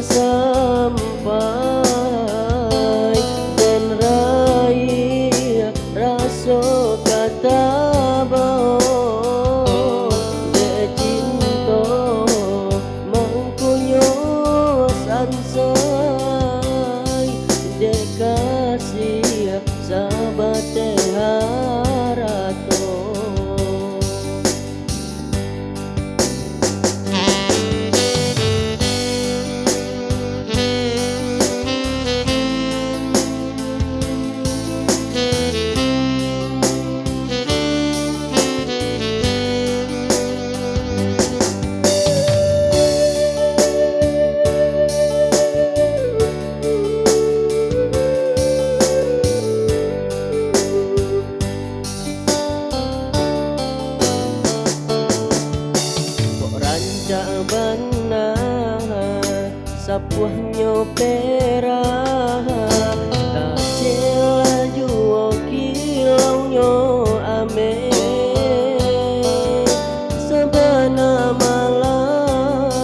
sampai dan raih rasa kata bao de cinta mengkunyo sansai de kasih sahabat harato. Bana sapuhnyo pera tak cela juo kilaunya ame sabana malam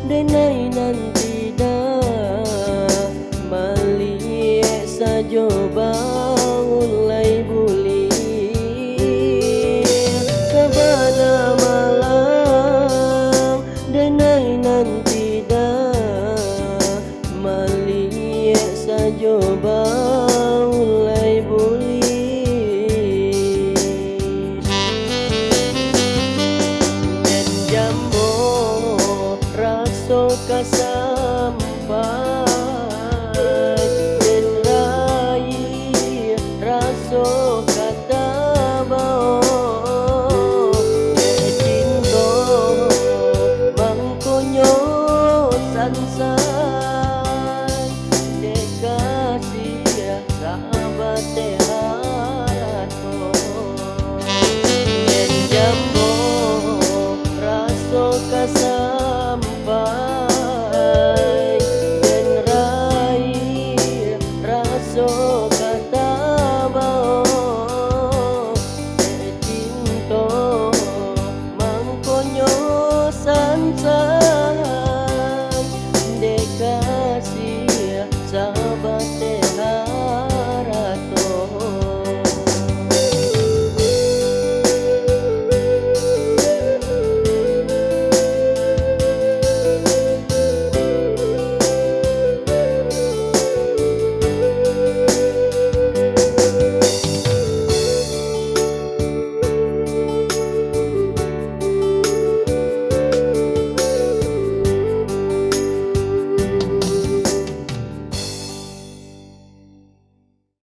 denai nanti dah maliek sajo bangun lai buli sabana denai nanti dah maliek sajo baulai buli dan jambo raso kasampai dan rai raso kata bao sansai de kasih sahabat harato dan jambo raso kasampai dan raih raso kata bao de cinta mangkonyo sansai